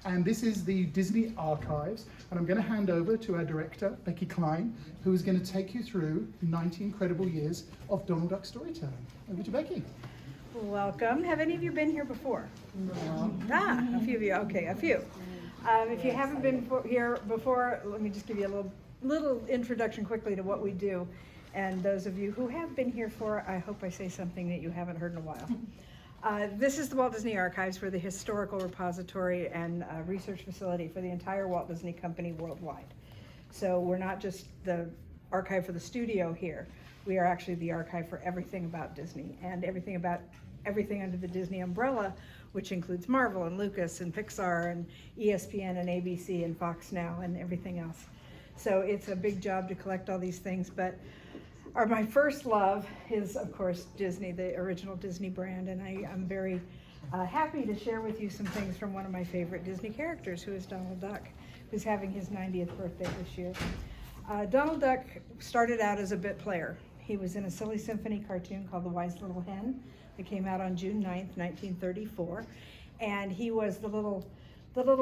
And this is the Disney Archives, and I'm going to hand over to our director, Becky Klein, who is going to take you through 90 incredible years of Donald Duck storytelling. Over to Becky. Welcome. Have any of you been here before? No. A few of you. Okay, a few. If you haven't been here before, let me just give you a little introduction quickly to what we do. And those of you who have been here for, I hope I say something that you haven't heard in a while. This is the Walt Disney Archives. We're the historical repository and research facility for the entire Walt Disney Company worldwide. So we're not just the archive for the studio here. We are actually the archive for everything about Disney and everything under the Disney umbrella, which includes Marvel and Lucas and Pixar and ESPN and ABC and Fox Now and everything else. So it's a big job to collect all these things, but my first love is, of course, Disney, the original Disney brand, and I'm very happy to share with you some things from one of my favorite Disney characters, who is Donald Duck, who's having his 90th birthday this year. Donald Duck started out as a bit player. He was in a Silly Symphony cartoon called The Wise Little Hen that came out on June 9th, 1934, and he was the little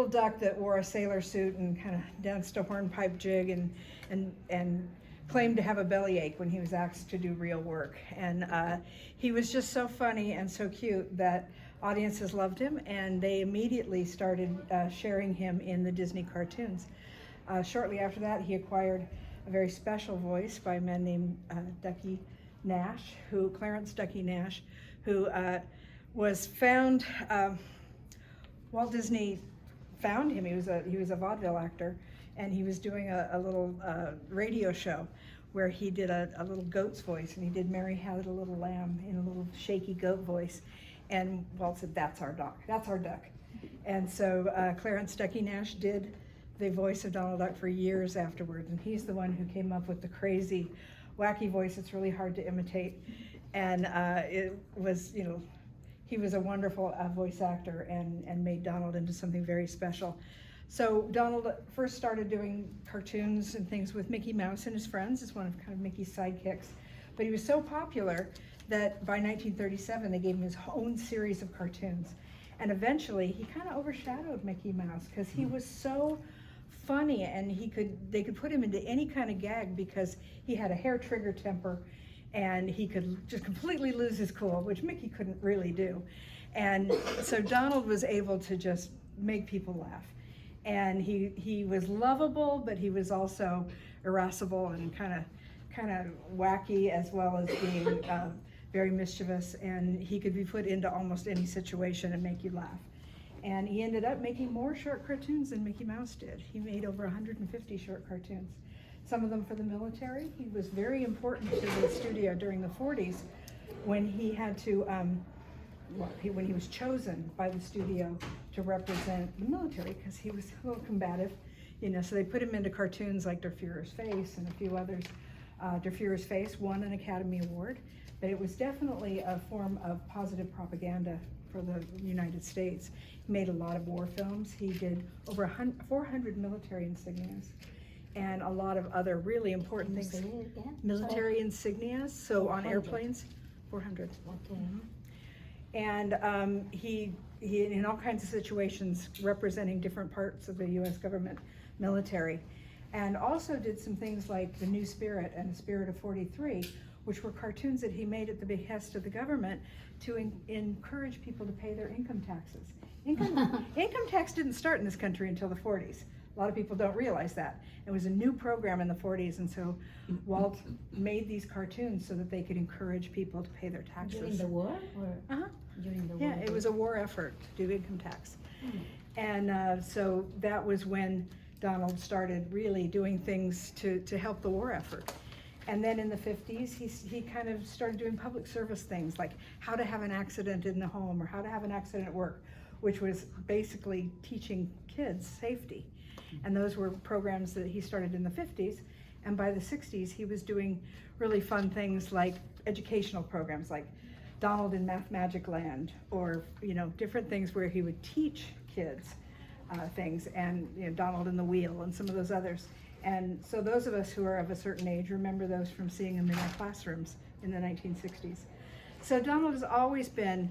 duck that wore a sailor suit and kind of danced a hornpipe jig and claimed to have a bellyache when he was asked to do real work. And he was just so funny and so cute that audiences loved him, and they immediately started sharing him in the Disney cartoons. Shortly after that, he acquired a very special voice by a man named Clarence Ducky Nash, who was found, Walt Disney found him. He was a vaudeville actor, and he was doing a little radio show where he did a little goat's voice, and he did Mary Had a Little Lamb in a little shaky goat voice. And Walt said, "That's our duck, that's our duck." And so Clarence Ducky Nash did the voice of Donald Duck for years afterwards, and he's the one who came up with the crazy, wacky voice that's really hard to imitate. And it was, he was a wonderful voice actor and made Donald into something very special. So Donald first started doing cartoons and things with Mickey Mouse and his friends as one of kind of Mickey's sidekicks. But he was so popular that by 1937 they gave him his own series of cartoons. And eventually he kind of overshadowed Mickey Mouse because he was so funny, and they could put him into any kind of gag because he had a hair trigger temper, and he could just completely lose his cool, which Mickey couldn't really do. And so Donald was able to just make people laugh. And he was lovable, but he was also irascible and kind of wacky, as well as being very mischievous, and he could be put into almost any situation and make you laugh. And he ended up making more short cartoons than Mickey Mouse did. He made over 150 short cartoons, some of them for the military. He was very important to the studio during the 40s when he had to, when he was chosen by the studio to represent the military, because he was a little combative, so they put him into cartoons like Der Fuhrer's Face and a few others. Der Fuhrer's Face won an Academy Award, but it was definitely a form of positive propaganda for the United States. He made a lot of war films. He did over 400 military insignias and a lot of other really important things. Military insignias, so on airplanes, 400. Okay. Mm-hmm. And he in all kinds of situations representing different parts of the U.S. government military, and also did some things like The New Spirit and The Spirit of 43, which were cartoons that he made at the behest of the government to encourage people to pay their income taxes. Income tax didn't start in this country until the 40s. A lot of people don't realize that. It was a new program in the 40s, and so Walt made these cartoons so that they could encourage people to pay their taxes. During the war? Or during the war? Yeah, it was a war effort to do income tax. And so that was when Donald started really doing things to help the war effort. And then in the 50s, he kind of started doing public service things like how to have an accident in the home or how to have an accident at work, which was basically teaching kids safety. And those were programs that he started in the 50s. And by the 60s, he was doing really fun things like educational programs like Donald in Math Magic Land, or different things where he would teach kids things, and Donald in the Wheel and some of those others. And so those of us who are of a certain age remember those from seeing them in our classrooms in the 1960s. So Donald has always been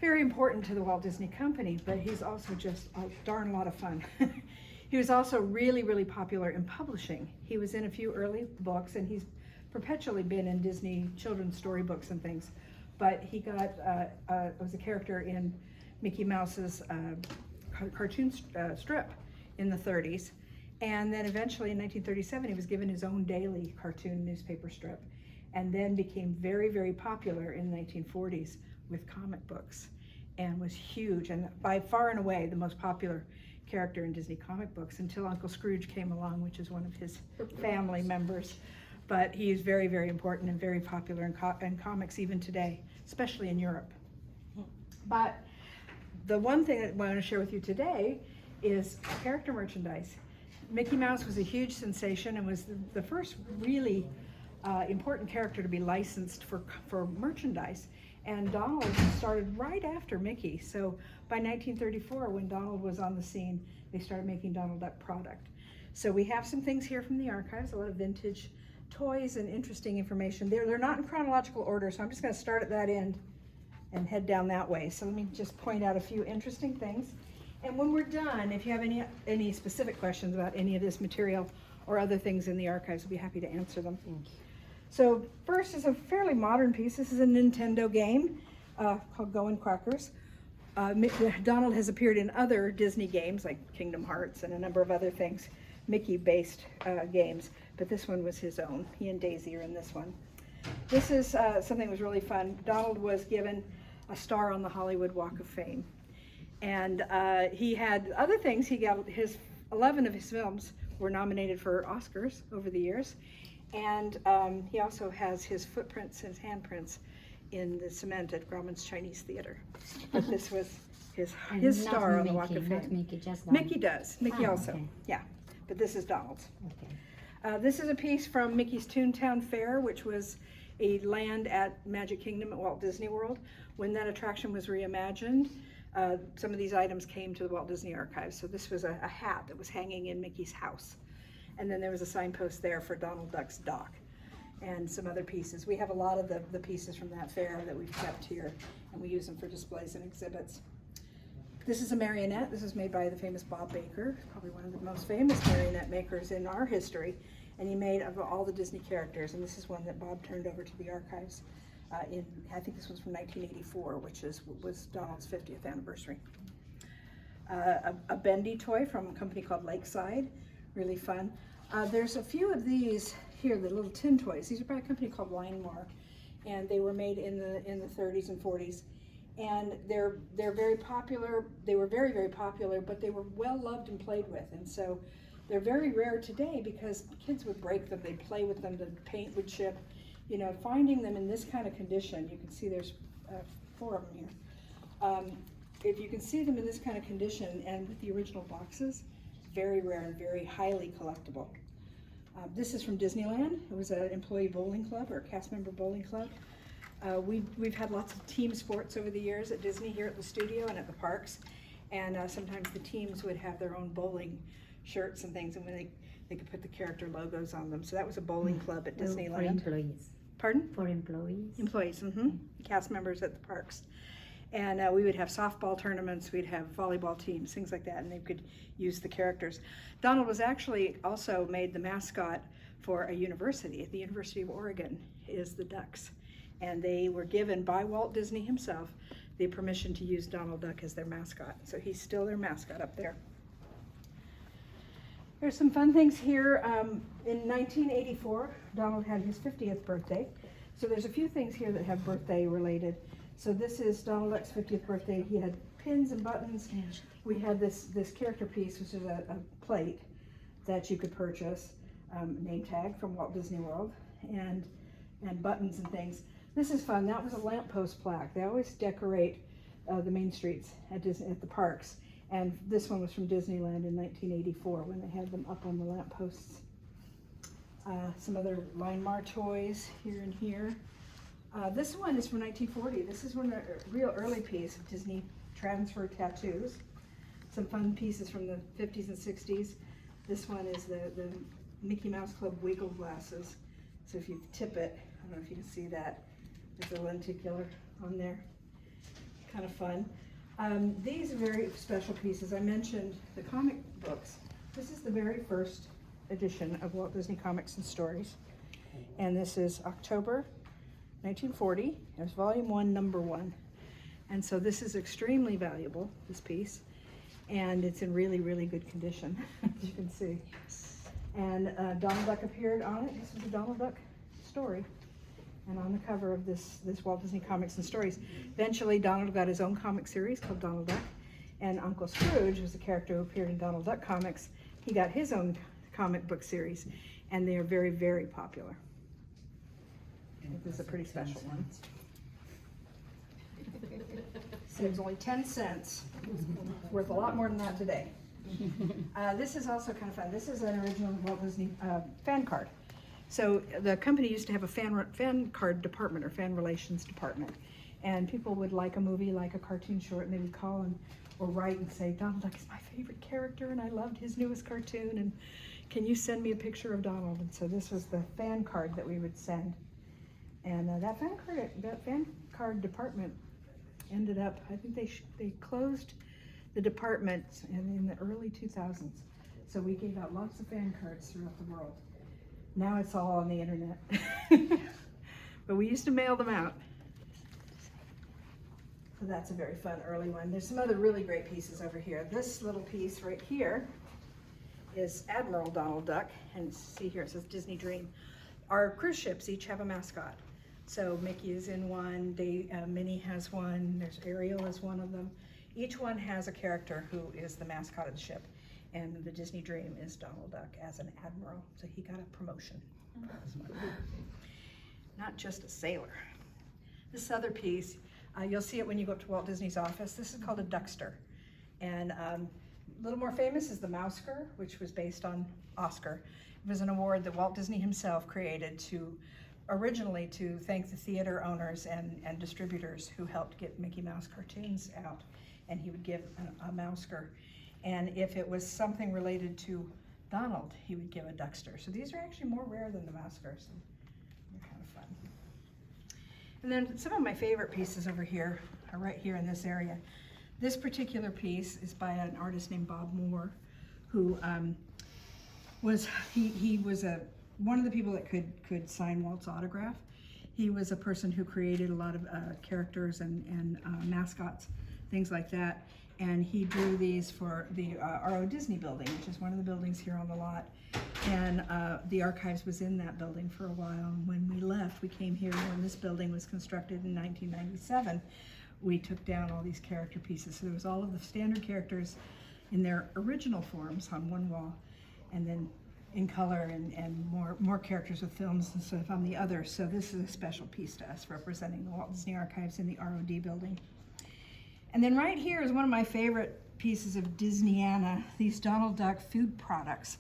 very important to the Walt Disney Company, but he's also just a darn lot of fun. He was also really, really popular in publishing. He was in a few early books, and he's perpetually been in Disney children's storybooks and things. But he got was a character in Mickey Mouse's cartoon strip in the 30s. And then eventually in 1937, he was given his own daily cartoon newspaper strip, and then became very, very popular in the 1940s with comic books, and was huge, and by far and away the most popular character in Disney comic books until Uncle Scrooge came along, which is one of his family members. But he is very, very important and very popular in comics even today, especially in Europe. But the one thing that I want to share with you today is character merchandise. Mickey Mouse was a huge sensation and was the first really important character to be licensed for merchandise. And Donald started right after Mickey. So by 1934, when Donald was on the scene, they started making Donald Duck product. So we have some things here from the archives, a lot of vintage toys and interesting information. They're not in chronological order, so I'm just going to start at that end and head down that way. So let me just point out a few interesting things. And when we're done, if you have any specific questions about any of this material or other things in the archives, I'll be happy to answer them. Thank you. So first is a fairly modern piece. This is a Nintendo game called Goin' Quackers. Donald has appeared in other Disney games like Kingdom Hearts and a number of other things, Mickey-based games, but this one was his own. He and Daisy are in this one. This is something that was really fun. Donald was given a star on the Hollywood Walk of Fame. And he had other things. He got 11 of his films were nominated for Oscars over the years. And he also has his footprints, his handprints in the cement at Grauman's Chinese Theater. But this was his star on the Walk of Fame. Not Mickey, just Mickey Donald. does. Mickey also. Okay. Yeah. But this is Donald's. Okay. This is a piece from Mickey's Toontown Fair, which was a land at Magic Kingdom at Walt Disney World. When that attraction was reimagined, some of these items came to the Walt Disney Archives. So this was a hat that was hanging in Mickey's house. And then there was a signpost there for Donald Duck's dock and some other pieces. We have a lot of the pieces from that fair that we've kept here, and we use them for displays and exhibits. This is a marionette. This was made by the famous Bob Baker, probably one of the most famous marionette makers in our history. And he made of all the Disney characters, and this is one that Bob turned over to the archives I think this was from 1984, which was Donald's 50th anniversary. A bendy toy from a company called Lakeside, really fun. There's a few of these here, the little tin toys. These are by a company called Linemar, and they were made in the 30s and 40s. And they're very popular. They were very, very popular, but they were well loved and played with. And so they're very rare today because kids would break them, they'd play with them, the paint would chip. You know, finding them in this kind of condition, you can see there's 4 of them here. If you can see them in this kind of condition and with the original boxes, very rare and very highly collectible. This is from Disneyland. It was an employee bowling club or a cast member bowling club. We've had lots of team sports over the years at Disney here at the studio and at the parks. And sometimes the teams would have their own bowling shirts and things, and when they could put the character logos on them. So that was a bowling club at Disneyland. For employees. Pardon? For employees. Employees, cast members at the parks. And we would have softball tournaments, we'd have volleyball teams, things like that, and they could use the characters. Donald was actually also made the mascot for a university. The University of Oregon is the Ducks. And they were given by Walt Disney himself the permission to use Donald Duck as their mascot. So he's still their mascot up there. There's some fun things here. In 1984, Donald had his 50th birthday. So there's a few things here that have birthday related. So this is Donald Duck's 50th birthday. He had pins and buttons. We had this character piece, which is a plate that you could purchase, name tag from Walt Disney World, and buttons and things. This is fun. That was a lamppost plaque. They always decorate the main streets at the parks. And this one was from Disneyland in 1984 when they had them up on the lampposts. Some other Linemar toys here and here. This one is from 1940. This is one a real early piece of Disney transfer tattoos. Some fun pieces from the 50s and 60s. This one is the Mickey Mouse Club wiggle glasses. So if you tip it, I don't know if you can see that, there's a lenticular on there. kind of fun. These are very special pieces. I mentioned the comic books. This is the very first edition of Walt Disney Comics and Stories. And this is October 1940. It was volume 1, number 1. And so this is extremely valuable, this piece. And it's in really, really good condition, as you can see. And Donald Duck appeared on it. This was a Donald Duck story. And on the cover of this Walt Disney Comics and Stories. Eventually, Donald got his own comic series called Donald Duck. And Uncle Scrooge was the character who appeared in Donald Duck comics. He got his own comic book series. And they are very, very popular. This is a pretty special one. So it's only 10 cents. Worth a lot more than that today. This is also kind of fun. This is an original Walt Disney fan card. So the company used to have a fan card department or fan relations department. And people would like a movie, like a cartoon short, and they would call and or write and say, Donald Duck is my favorite character and I loved his newest cartoon and can you send me a picture of Donald? And so this was the fan card that we would send. And that fan card department ended up, I think they closed the department in the early 2000s. So we gave out lots of fan cards throughout the world. Now it's all on the internet. But we used to mail them out. So that's a very fun early one. There's some other really great pieces over here. This little piece right here is Admiral Donald Duck. And see here, it says Disney Dream. Our cruise ships each have a mascot. So Mickey is in one, Minnie has one, there's Ariel is one of them. Each one has a character who is the mascot of the ship. And the Disney Dream is Donald Duck as an admiral. So he got a promotion. Not just a sailor. This other piece, you'll see it when you go up to Walt Disney's office. This is called a Duckster. And a little more famous is the Mousker, which was based on Oscar. It was an award that Walt Disney himself created originally to thank the theater owners and distributors who helped get Mickey Mouse cartoons out. And he would give a Mousker. And if it was something related to Donald, he would give a Duckster. So these are actually more rare than the Mouskers. They're kind of fun. And then some of my favorite pieces over here are right here in this area. This particular piece is by an artist named Bob Moore, who was one of the people that could sign Walt's autograph. He was a person who created a lot of characters and mascots, things like that. And he drew these for the R.O. Disney building, which is one of the buildings here on the lot. And the archives was in that building for a while. And when we left, we came here when this building was constructed in 1997. We took down all these character pieces. So there was all of the standard characters in their original forms on one wall, and then in color and more characters with films and stuff on the other. So this is a special piece to us representing the Walt Disney Archives in the ROD building. And then right here is one of my favorite pieces of Disneyana, these Donald Duck food products.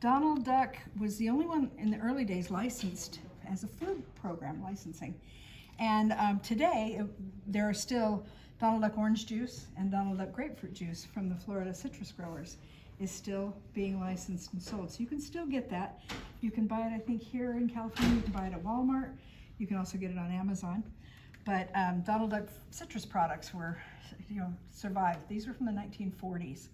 Donald Duck was the only one in the early days licensed as a food program licensing. And today there are still Donald Duck orange juice and Donald Duck grapefruit juice from the Florida citrus growers is still being licensed and sold. So you can still get that. You can buy it, I think, here in California. You can buy it at Walmart. You can also get it on Amazon. But Donald Duck citrus products survived. These were from the 1940s.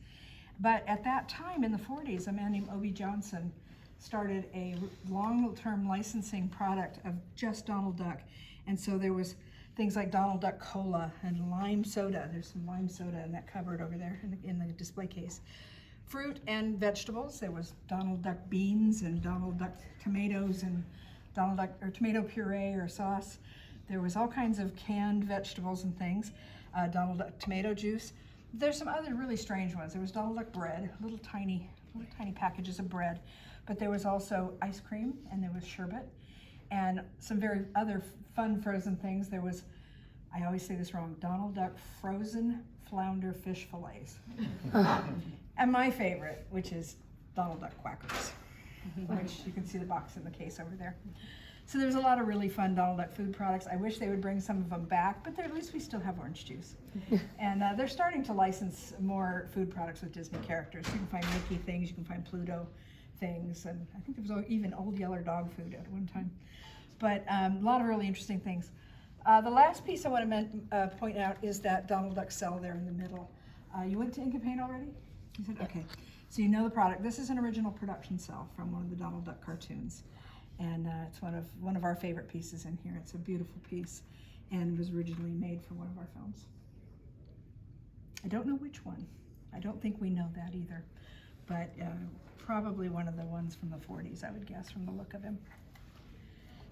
But at that time in the 40s, a man named Obie Johnson started a long-term licensing product of just Donald Duck. And so there was things like Donald Duck Cola and lime soda. There's some lime soda in that cupboard over there in the display case. Fruit and vegetables. There was Donald Duck beans and Donald Duck tomatoes and Donald Duck or tomato puree or sauce. There was all kinds of canned vegetables and things. Donald Duck tomato juice. There's some other really strange ones. There was Donald Duck bread, little tiny packages of bread. But there was also ice cream and there was sherbet and some very other fun frozen things. There was, I always say this wrong, Donald Duck frozen flounder fish fillets. And my favorite, which is Donald Duck Quackers, which you can see the box in the case over there. So there's a lot of really fun Donald Duck food products. I wish they would bring some of them back, but at least we still have orange juice. And they're starting to license more food products with Disney characters. You can find Mickey things, you can find Pluto things, and I think there was even Old Yeller dog food at one time. But a lot of really interesting things. The last piece I want to point out is that Donald Duck cell there in the middle. You went to Ink and Paint already? You said, okay. So you know the product. This is an original production cell from one of the Donald Duck cartoons. And it's one of our favorite pieces in here. It's a beautiful piece and was originally made for one of our films. I don't know which one. I don't think we know that either, but probably one of the ones from the 40s, I would guess, from the look of him.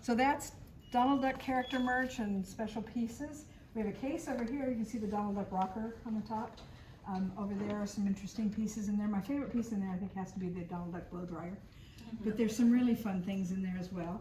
So that's Donald Duck character merch and special pieces. We have a case over here. You can see the Donald Duck rocker on the top. Over there are some interesting pieces in there. My favorite piece in there, I think, has to be the Donald Duck blow dryer. But there's some really fun things in there as well.